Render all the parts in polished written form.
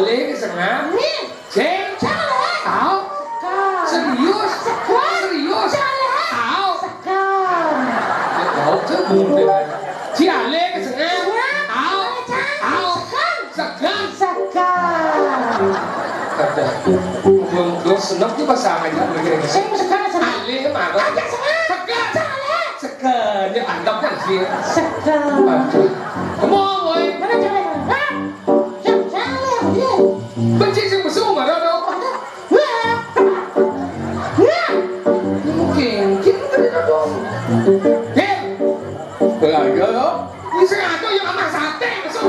alih ke setengah. Cek. Tahu. Serius. Serius. Tahu. Tahu tu mudah. Si alih ke setengah. Tahu. Tahu. Segan. Kata. Belum senang tu bahasa aja. Alih mana? Segan. Segan. Dia andam kan sih. Come on, boy. Benci sih musuh mana đâu. Mungkin kita dong. Rồi đó. Đi xe tôi yêu mà xả tê mà sao?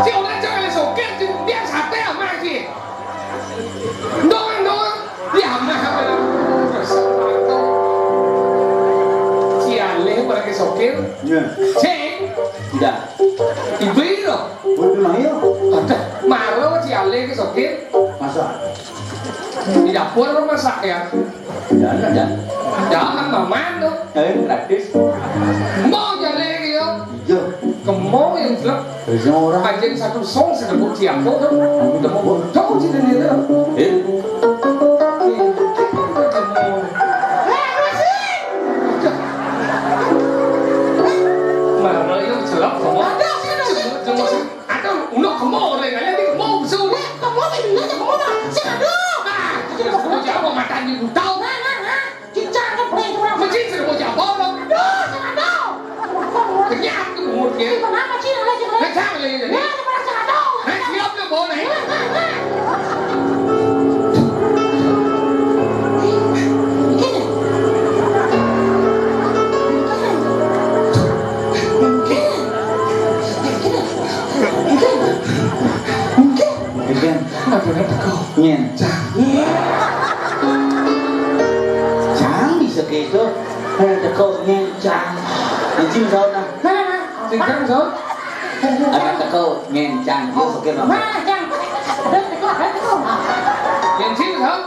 Chiều nay chơi là sổ kết thì biết xả tê ở mà gì? Đâu đi hầm này hầm này. Rồi sao mà đâu? Chị à lấy vào cái sổ kết. Chị. Tidak. Ibu loh. Buat mayo. Ada. Malah chị à lấy cái sổ kết. Masak. Di dapur lo masak ya? Ada. Jangan maman tuh. Gratis. Mau jalan gitu. Iya. Kemau yang jelek. Kerja orang. Aja satu song sudah buat siap tuh. Udah mau tahu sih ini tuh. Mà yêu jelek kamu. Ada udah kamu orang kaya ni kamu besul. Kamu ini aja kamu dah. Siapa? Jadi kamu jawab makan ni tahu. Macam mana mau jawab orang? Kenyang tu umur dia. Nak cakap lagi jadi. Nak siap tu boleh. Nyen. Chán bisa gitu. Ada kau nyen chán. Anjing sao nè. Chính xác rồi. Ada kau nyen chán yêu sao kia mà. Nhìn chính xác.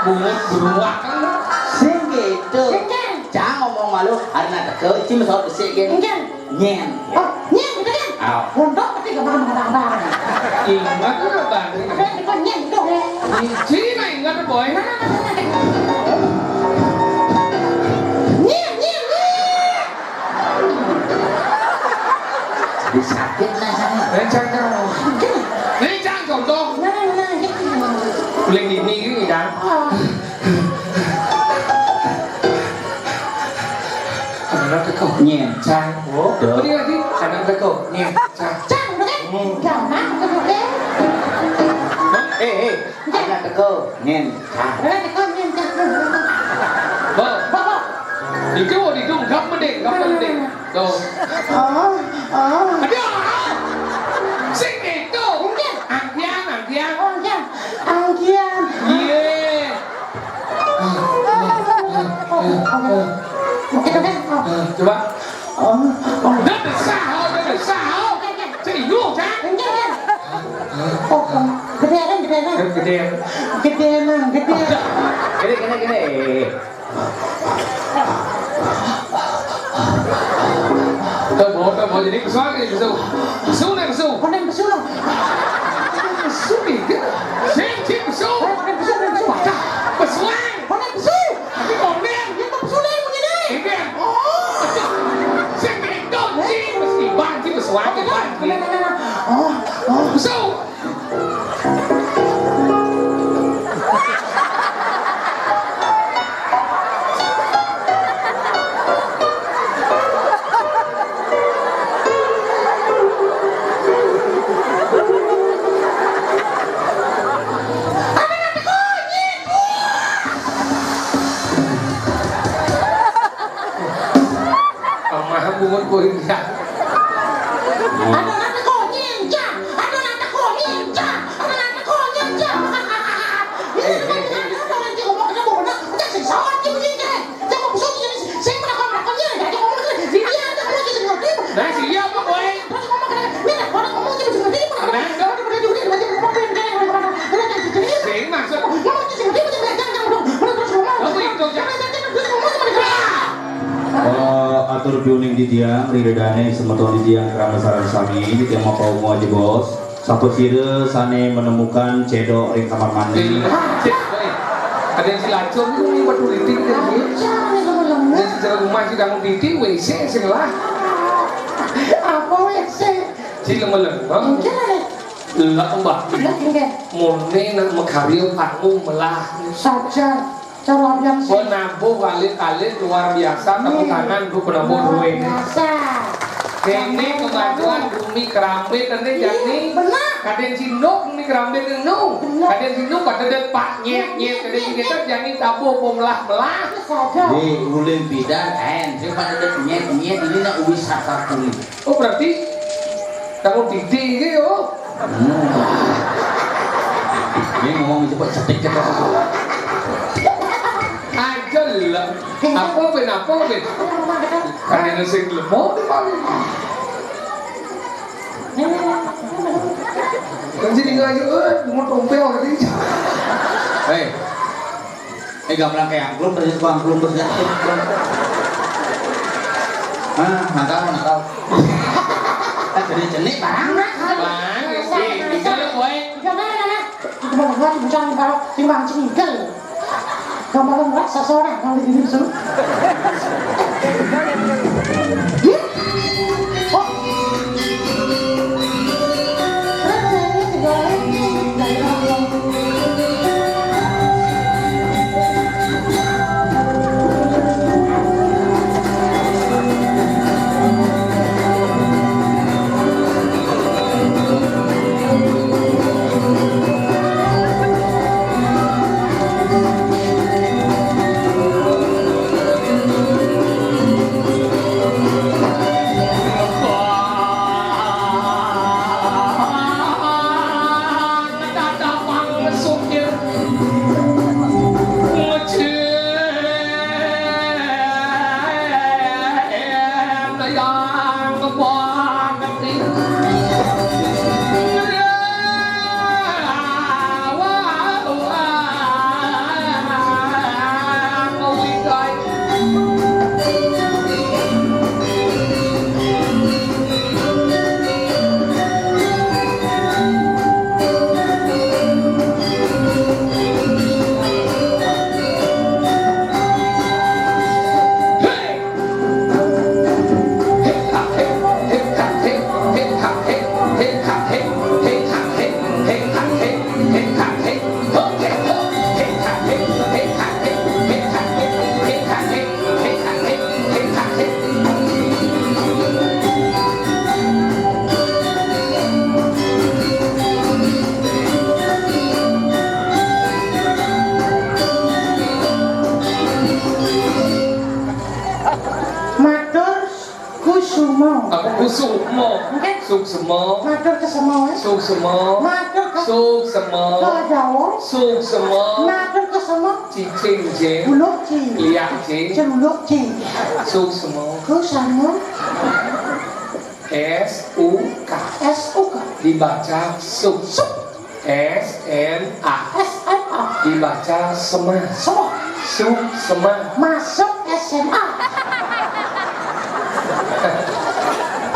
Buat kan? Sing gitu. Jangan ngomong malu. Ada kau cuma soal besar kan. Nyen. Oh, nyen gitu kan? Pondok tapi gak barang-barang. Ingat tu apa? Ada kau nyen itu. Sini mah ingat tu boy. Nyen. Disakit lah sana. Lencang contoh. Lên đi cái gì đó. Nó cái cổ nhẹ trang. Được. Đi đi. Nó cái cổ nhẹ trang. Trang nó đấy. Gạo nát cái một đấy. Ê. Ada kau nyen. Ada kau nyen trang. Vâng. Đi chung gấp mới định. Rồi. Đi sinh nhẹ tô. Ăn giang. Ăn giang. Yeah. Coba. Rất là xa hơn. Chạy nuông trang. Gede Gede. Cái này. Tôi bố jadi kesuai ke kesu nih kesu. Kau nem besul. Kesu ni ke? Cik kesu. Kesuai. Kau nem besul. Tapi kau men. Dia tak besul lagi begini. Ini. Saya gendong sih mesti banci kesuai ke banci. Kesu. matur piuning di tiang ridane semeton di tiang keramasaran sami di tiang mapau mau aja bos. Sapa sire sane menemukan cedok ring kamar mandi. Ada yang silacur ini batu titik kan dia. Dan secara rumah si dangun titik WC sing lah. Apa WC? Si lemeleng. Lah mbak. Murni nak mengkarya panggung melah. Saja cara yang Penampuh kali-kali luar biasa tepuk tangan untuk penampuh duit. Ini kemajuan bumi keramik ini jadi kadang sinduk ini keramik ini kadang sinduk kadang pak nyet kadang kita jadi tabu pemelah Di uling bidan siapa ada nyet ini nak wisata kulit. oh berarti kamu titik gitu Ini ngomong cepat cetek kita aja lah apa ben kadang sing lemot kan jadi ngaji mau tompel tadi gambar kayak angklung terus angklung terus nakal jadi jenik barang bang bisa lah boy Kemudian bukan kalau timbang cingkel, kalau nggak seseorang kalau di sini suruh. Suksema matur ke semua Suksema matur ke Suksema Jawa Suksema matur ke semua Cicing je Buluk ci Liak je Celuluk ci Suksema ke sama S-U-K S-U-K dibaca suk S-M-A S-M-A dibaca sema semua Suksema masuk SMA